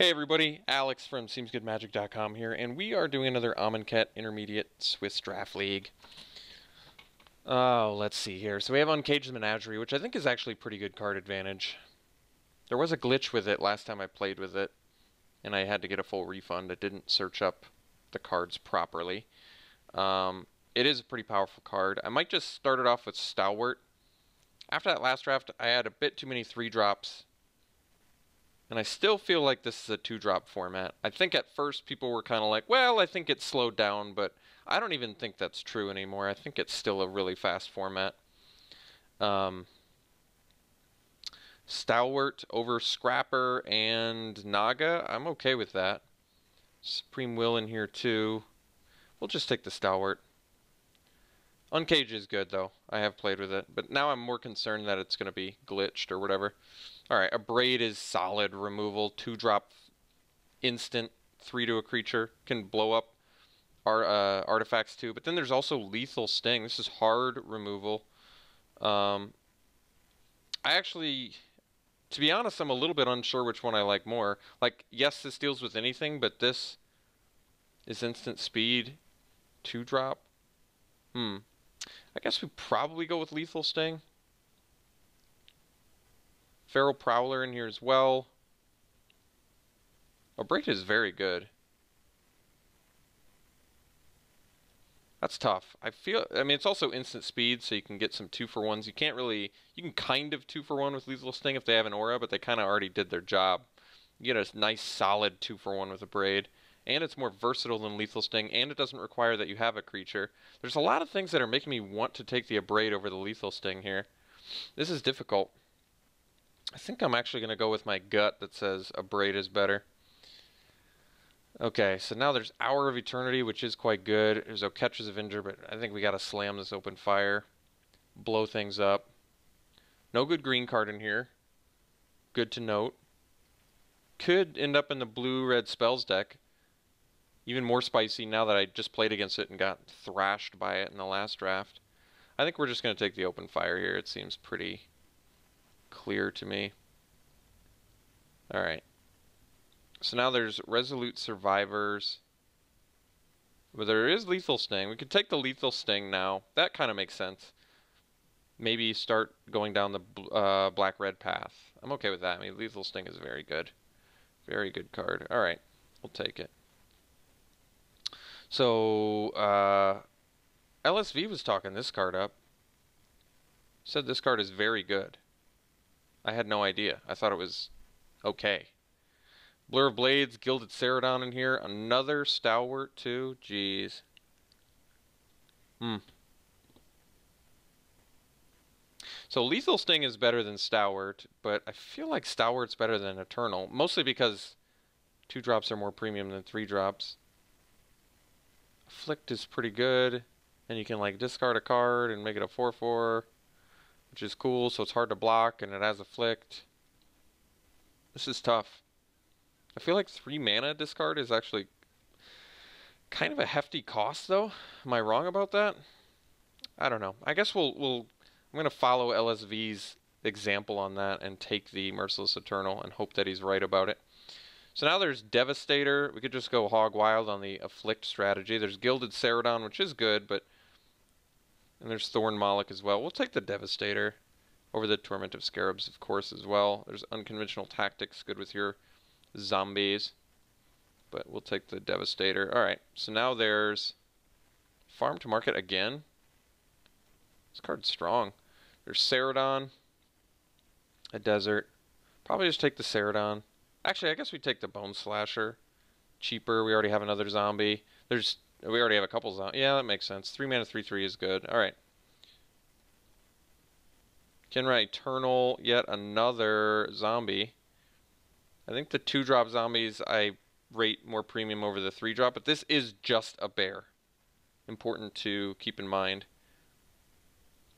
Hey everybody, Alex from SeemsGoodMagic.com here, and we are doing another Amonkhet Intermediate Swiss Draft League. Oh, let's see here. So we have Uncaged Menagerie, which I think is actually pretty good card advantage. There was a glitch with it last time I played with it, and I had to get a full refund. It didn't search up the cards properly. It is a pretty powerful card. I might just start it off with Stalwart. After that last draft, I had a bit too many 3-drops. And I still feel like this is a 2-drop format. I think at first people were kind of like, well, I think it's slowed down, but I don't even think that's true anymore. I think it's still a really fast format. Stalwart over Scrapper and Naga, I'm okay with that. Supreme Will in here too. We'll just take the Stalwart. Uncaged is good though. I have played with it, but now I'm more concerned that it's going to be glitched or whatever. Alright, a Braid is solid removal. 2-drop instant, 3 to a creature. Can blow up artifacts too. But then there's also Lethal Sting. This is hard removal. I actually, to be honest, I'm a little bit unsure which one I like more. Like, yes, this deals with anything, but this is instant speed. 2-drop. I guess we probably go with Lethal Sting. Feral Prowler in here as well. A Braid is very good. That's tough. I mean, it's also instant speed, so you can get some 2-for-1s. You can kind of 2-for-1 with Lethal Sting if they have an aura, but they kind of already did their job. You get a nice solid 2-for-1 with a Braid. And it's more versatile than Lethal Sting, and it doesn't require that you have a creature. There's a lot of things that are making me want to take the Abrade over the Lethal Sting here. This is difficult. I think I'm actually going to go with my gut that says Abrade is better. Okay, so now there's Hour of Eternity, which is quite good. There's Oketra's Avenger, but I think we got to slam this open fire. Blow things up. No good green card in here. Good to note. Could end up in the blue-red spells deck. Even more spicy now that I just played against it and got thrashed by it in the last draft. I think we're just going to take the open fire here. It seems pretty clear to me. Alright. So now there's Resolute Survivors. But there is Lethal Sting. We could take the Lethal Sting now. That kind of makes sense. Maybe start going down the black-red path. I'm okay with that. I mean, Lethal Sting is very good. Very good card. Alright. We'll take it. So, LSV was talking this card up. Said this card is very good. I had no idea. I thought it was okay. Blur of Blades, Gilded Ceradon in here. Another Stalwart too. Jeez. So Lethal Sting is better than Stalwart, but I feel like Stalwart's better than Eternal. Mostly because 2-drops are more premium than 3-drops. Afflict is pretty good. And you can like discard a card and make it a 4/4. Which is cool, so it's hard to block, and it has Afflict. This is tough. I feel like 3 mana discard is actually kind of a hefty cost, though. Am I wrong about that? I don't know. I guess I'm going to follow LSV's example on that and take the Merciless Eternal and hope that he's right about it. So now there's Devastator. We could just go hog wild on the Afflict strategy. There's Gilded Ceradon, which is good, but... And there's Thorn Moloch as well. We'll take the Devastator over the Torment of Scarabs, of course, as well. There's Unconventional Tactics, good with your zombies. But we'll take the Devastator. Alright, so now there's Farm to Market again. This card's strong. There's Ceradon, a Desert. Probably just take the Ceradon. Actually, I guess we take the Bone Slasher. Cheaper, we already have another zombie. We already have a couple zombies. Yeah, that makes sense. 3 mana, 3/3 is good. Alright. Kenra Eternal, yet another zombie. I think the 2-drop zombies I rate more premium over the 3-drop, but this is just a bear. Important to keep in mind.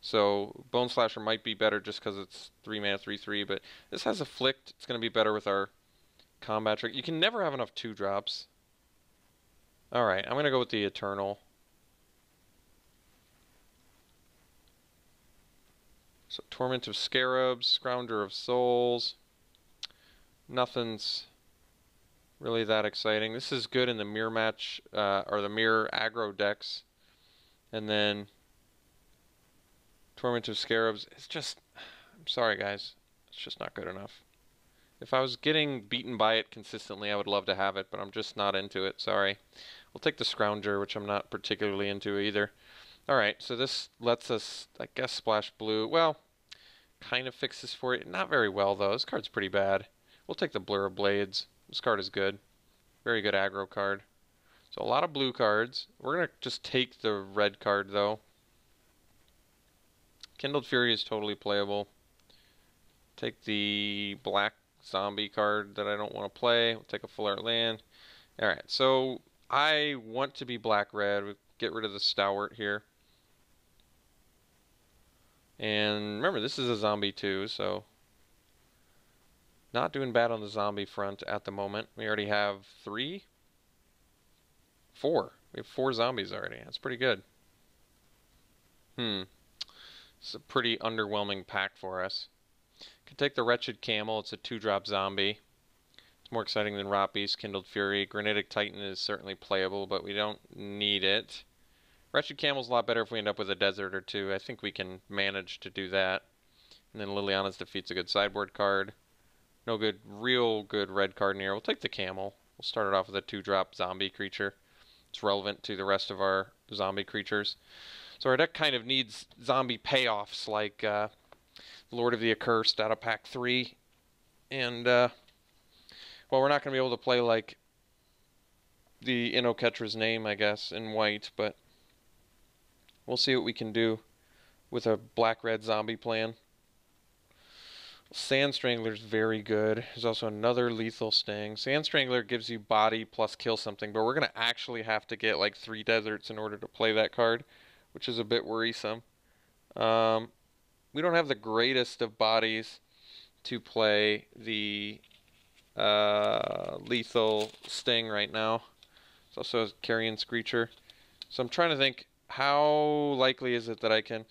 So, Bone Slasher might be better just because it's 3 mana, 3/3, but this has Afflict. It's going to be better with our combat trick. You can never have enough 2-drops. Alright, I'm going to go with the Eternal. So Torment of Scarabs, Scrounger of Souls. Nothing's really that exciting. This is good in the mirror match, or the mirror aggro decks. And then Torment of Scarabs. It's just, I'm sorry guys, it's just not good enough. If I was getting beaten by it consistently, I would love to have it, but I'm just not into it. Sorry. We'll take the Scrounger, which I'm not particularly into either. Alright, so this lets us, I guess, splash blue. Well, kind of fixes for it. Not very well, though. This card's pretty bad. We'll take the Blur of Blades. This card is good. Very good aggro card. So a lot of blue cards. We're going to just take the red card, though. Kindled Fury is totally playable. Take the black zombie card that I don't want to play. We'll take a full art land. Alright, so I want to be black-red. We'll get rid of the Stalwart here. And remember, this is a zombie too, so not doing bad on the zombie front at the moment. We already have 4. We have 4 zombies already. That's pretty good. It's a pretty underwhelming pack for us. Could take the Wretched Camel. It's a 2-drop zombie. It's more exciting than Rot Beast, Kindled Fury. Granitic Titan is certainly playable, but we don't need it. Wretched Camel's a lot better if we end up with a desert or 2. I think we can manage to do that. And then Liliana's Defeat's a good sideboard card. No good, real good red card in here. We'll take the Camel. We'll start it off with a 2-drop zombie creature. It's relevant to the rest of our zombie creatures. So our deck kind of needs zombie payoffs like Lord of the Accursed out of pack 3. And, well, we're not going to be able to play like the Innoketra's Name, I guess, in white, but we'll see what we can do with a black-red zombie plan. Sand Strangler's very good. There's also another Lethal Sting. Sand Strangler gives you body plus kill something, but we're going to actually have to get like 3 deserts in order to play that card, which is a bit worrisome. We don't have the greatest of bodies to play the Lethal Sting right now. It's also a Carrion Screecher. So I'm trying to think, how likely is it that I can...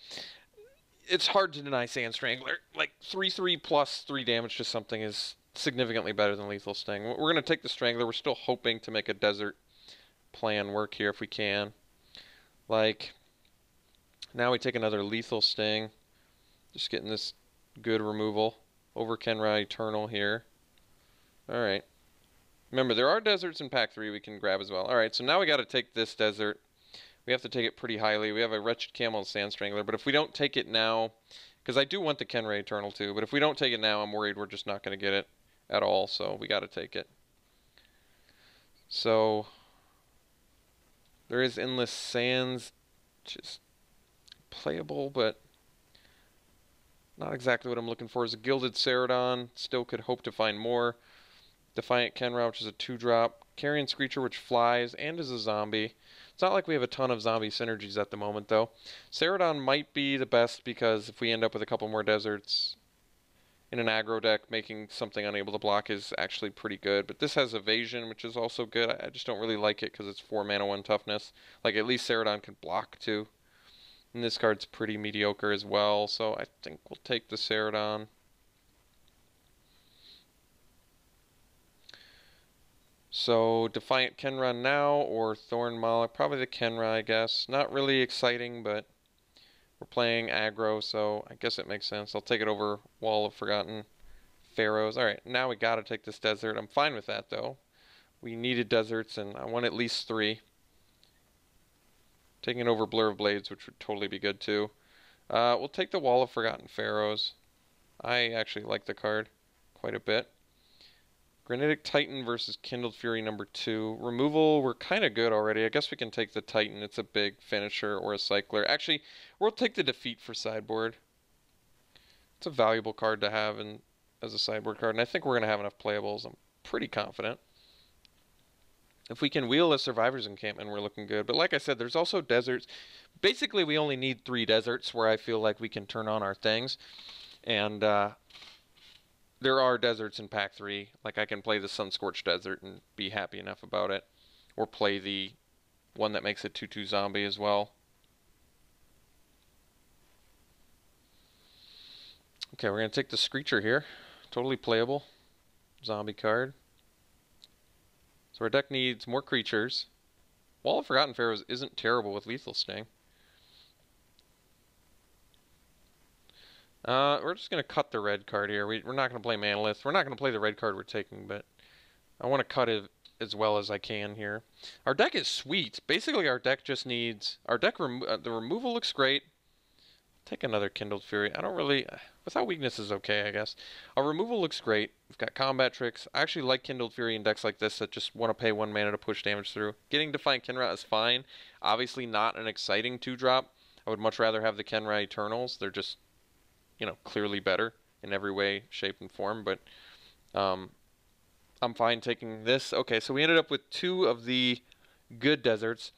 It's hard to deny Sand Strangler. Like, 3/3 plus 3 damage to something is significantly better than Lethal Sting. We're going to take the Strangler. We're still hoping to make a desert plan work here if we can. Like, now we take another Lethal Sting. Just getting this good removal. Over Kenra Eternal here. Alright. Remember, there are deserts in pack 3 we can grab as well. Alright, so now we got to take this desert. We have to take it pretty highly. We have a Wretched Camel and Sand Strangler, but if we don't take it now, because I do want the Kenra Eternal too, but if we don't take it now, I'm worried we're just not going to get it at all, so we got to take it. So, there is Endless Sands, which is playable, but not exactly what I'm looking for. Is a Gilded Ceradon, still could hope to find more. Defiant Kenra, which is a 2-drop. Carrion Screecher, which flies and is a zombie. It's not like we have a ton of zombie synergies at the moment, though. Ceradon might be the best because if we end up with a couple more deserts in an aggro deck, making something unable to block is actually pretty good. But this has Evasion, which is also good. I just don't really like it because it's 4 mana, 1 toughness. Like, at least Ceradon can block, too. And this card's pretty mediocre as well, so I think we'll take the Ceradon. So, Defiant Kenra now, or Thorn Mala. Probably the Kenra, I guess. Not really exciting, but we're playing aggro, so I guess it makes sense. I'll take it over Wall of Forgotten Pharaohs. Alright, now we gotta take this desert. I'm fine with that, though. We needed deserts, and I want at least 3. Taking it over Blur of Blades, which would totally be good, too. We'll take the Wall of Forgotten Pharaohs. I actually like the card quite a bit. Granitic Titan versus Kindled Fury number 2. Removal, we're kind of good already. I guess we can take the Titan. It's a big finisher or a cycler. Actually, we'll take the Defeat for sideboard. It's a valuable card to have as a sideboard card, and I think we're going to have enough playables. I'm pretty confident. If we can wheel a Survivor's Encampment, we're looking good. But like I said, there's also deserts. Basically, we only need 3 deserts where I feel like we can turn on our things. And, there are deserts in pack 3. Like, I can play the Sunscorched Desert and be happy enough about it. Or play the one that makes a 2/2 zombie as well. Okay, we're going to take the Screecher here. Totally playable. Zombie card. So our deck needs more creatures. Wall of Forgotten Pharaohs isn't terrible with Lethal Sting. We're just going to cut the red card here. We're not going to play Manalith. We're not going to play the red card we're taking, but I want to cut it as well as I can here. Our deck is sweet. Basically, our deck just needs... the removal looks great. Take another Kindled Fury. I don't really... Without weakness is okay, I guess. Our removal looks great. We've got combat tricks. I actually like Kindled Fury in decks like this that just want to pay 1 mana to push damage through. Getting Defiant Kenra is fine. Obviously not an exciting 2-drop. I would much rather have the Kenra Eternals. They're just, you know, clearly better in every way, shape, and form. But I'm fine taking this. Okay, so we ended up with 2 of the good deserts.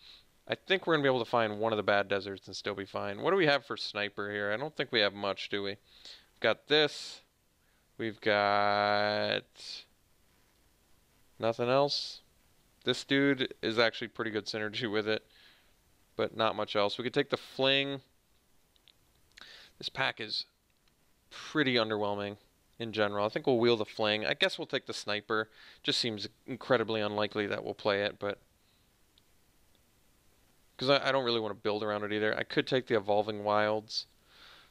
I think we're going to be able to find one of the bad deserts and still be fine. What do we have for sniper here? I don't think we have much, do we? We've got this. We've got nothing else. This dude is actually pretty good synergy with it, but not much else. We could take the fling. This pack is pretty underwhelming in general. I think we'll wheel the fling. I guess we'll take the sniper. Just seems incredibly unlikely that we'll play it, but... because I don't really want to build around it either. I could take the Evolving Wilds.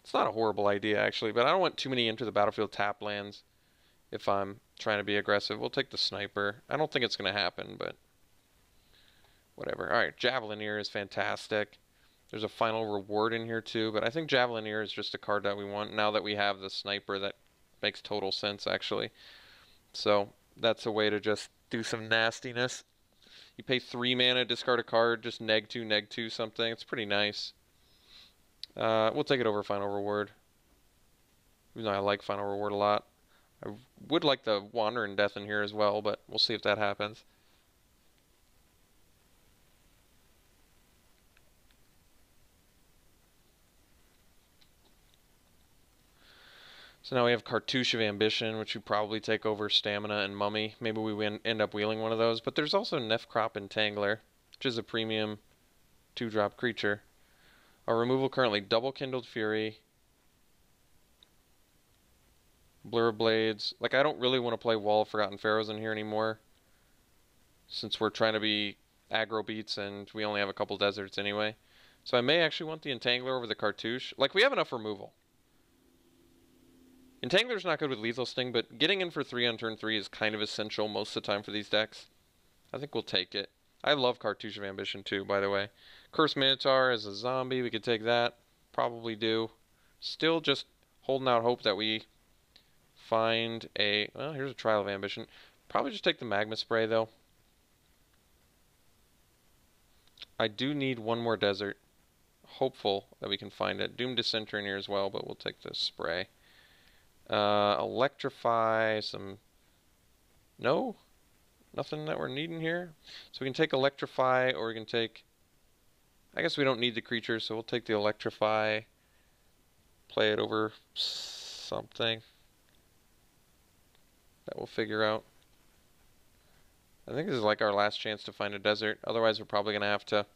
It's not a horrible idea, actually, but I don't want too many Enter the Battlefield tap lands if I'm trying to be aggressive. We'll take the Sniper. I don't think it's going to happen, but whatever. Alright, Javelineer is fantastic. There's a final reward in here, too, but I think Javelineer is just a card that we want now that we have the Sniper. That makes total sense, actually. So, that's a way to just do some nastiness. You pay 3 mana, discard a card, just neg 2 something. It's pretty nice. We'll take it over Final Reward. Even though I like Final Reward a lot. I would like the Wandering Death in here as well, but we'll see if that happens. So now we have Cartouche of Ambition, which we probably take over Stamina and Mummy. Maybe we end up wheeling one of those. But there's also Nefcrop Entangler, which is a premium 2-drop creature. Our removal currently double Kindled Fury, Blur Blades. Like, I don't really want to play Wall of Forgotten Pharaohs in here anymore, since we're trying to be aggro beats and we only have a couple deserts anyway. So I may actually want the Entangler over the Cartouche. Like, we have enough removal. Entangler's not good with Lethal Sting, but getting in for 3 on turn 3 is kind of essential most of the time for these decks. I think we'll take it. I love Cartouche of Ambition too, by the way. Cursed Minotaur as a zombie, we could take that. Probably do. Still just holding out hope that we find a... well, here's a Trial of Ambition. Probably just take the Magma Spray, though. I do need one more desert. Hopeful that we can find it. Doom Dissenter in here as well, but we'll take the spray. Electrify some... no? Nothing that we're needing here? So we can take Electrify, or we can take... I guess we don't need the creature, so we'll take the Electrify. Play it over something that we'll figure out. I think this is like our last chance to find a desert. Otherwise, we're probably going to have to...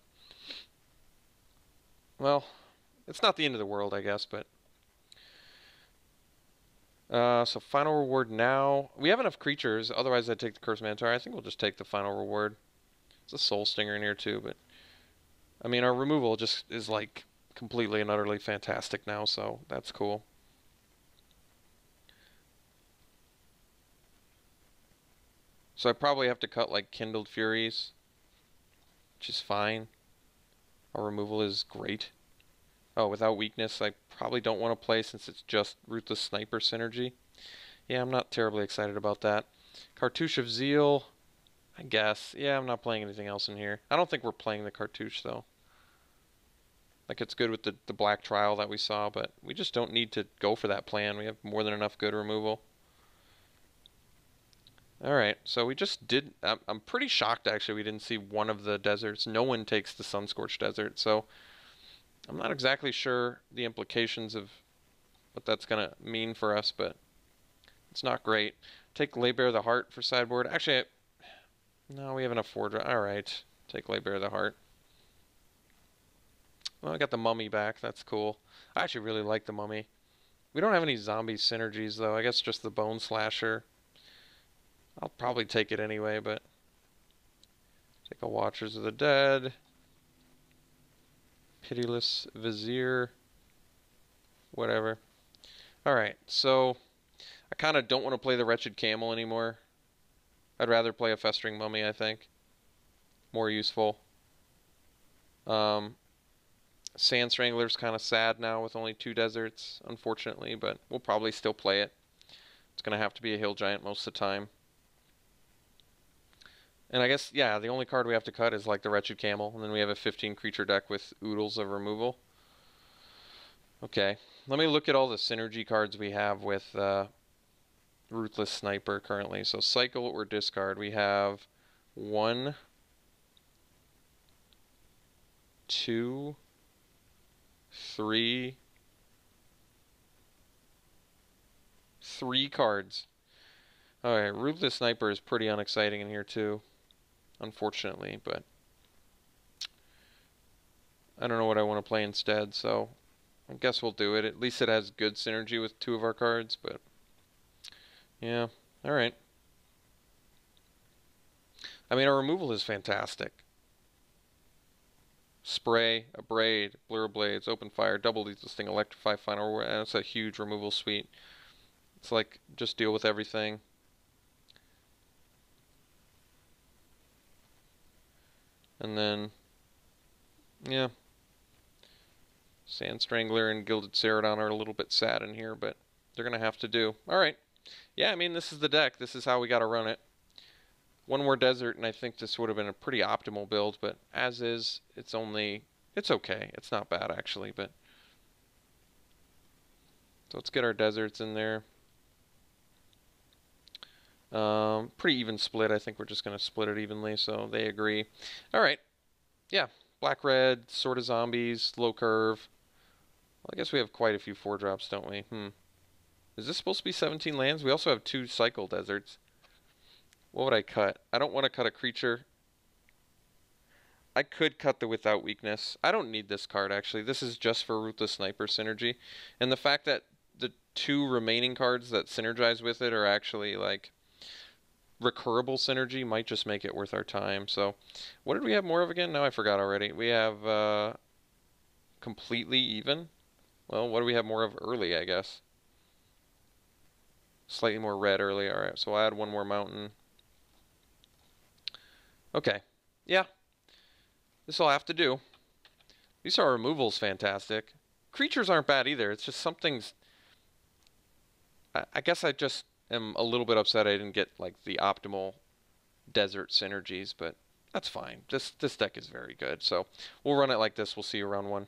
well, it's not the end of the world, I guess, but... so final reward now. We have enough creatures, otherwise I'd take the Cursed Minotaur. I think we'll just take the final reward. There's a Soul Stinger in here too, but... I mean, our removal just is like completely and utterly fantastic now, so that's cool. So I probably have to cut like Kindled Furies, which is fine. Our removal is great. Oh, without weakness, I probably don't want to play since it's just Ruthless Sniper synergy. Yeah, I'm not terribly excited about that. Cartouche of Zeal, I guess. Yeah, I'm not playing anything else in here. I don't think we're playing the Cartouche, though. Like, it's good with the Black Trial that we saw, but we just don't need to go for that plan. We have more than enough good removal. Alright, so we just did... I'm pretty shocked, actually, we didn't see one of the deserts. No one takes the Sunscorched Desert, so... I'm not exactly sure the implications of what that's going to mean for us, but it's not great. Take Lay Bare the Heart for sideboard. Actually, no, we have enough 4-drop. Alright, take Lay Bare the Heart. Well, I got the Mummy back. That's cool. I actually really like the Mummy. We don't have any zombie synergies, though. I guess just the Bone Slasher. I'll probably take it anyway, but Take a Watchers of the Dead. Pitiless Vizier. Whatever. Alright, so I kind of don't want to play the Wretched Camel anymore. I'd rather play a Festering Mummy, I think. More useful. Sand Strangler's kind of sad now with only 2 deserts, unfortunately, but we'll probably still play it. It's going to have to be a Hill Giant most of the time. And I guess, yeah, the only card we have to cut is like the Wretched Camel, and then we have a 15 creature deck with oodles of removal. Okay, let me look at all the synergy cards we have with Ruthless Sniper currently. So cycle or discard. We have 1, 2, 3 cards. Alright, Ruthless Sniper is pretty unexciting in here too, unfortunately, but I don't know what I want to play instead, so I guess we'll do it. At least it has good synergy with 2 of our cards, but yeah, alright. I mean, our removal is fantastic. Spray, Abrade, Blur Blades, Open Fire, Double Lethal Sting, Electrify, Final War, and it's a huge removal suite. It's like, just deal with everything. And then, yeah. Sand Strangler and Gilded Ceradon are a little bit sad in here, but they're going to have to do. Alright. Yeah, I mean, this is the deck. This is how we got to run it. 1 more desert, and I think this would have been a pretty optimal build, but as is, it's okay. It's not bad, actually, but... So let's get our deserts in there. Pretty even split. I think we're just going to split it evenly, so they agree. Alright. Yeah. Black-red, Sword of Zombies, low curve. Well, I guess we have quite a few 4-drops, don't we? Is this supposed to be 17 lands? We also have 2 cycle deserts. What would I cut? I don't want to cut a creature. I could cut the Without Weakness. I don't need this card, actually. This is just for Ruthless Sniper synergy. And the fact that the 2 remaining cards that synergize with it are actually, like, recurable synergy might just make it worth our time. So, what did we have more of again? No, I forgot already. We have, Completely Even. Well, what do we have more of early, I guess? Slightly more red early. Alright, so I'll add 1 more mountain. Okay. Yeah. This'll have to do. At least our removal's fantastic. Creatures aren't bad either. It's just something's... I guess I just am a little bit upset I didn't get, like, the optimal desert synergies, but that's fine. This deck is very good. So we'll run it like this. We'll see you round 1.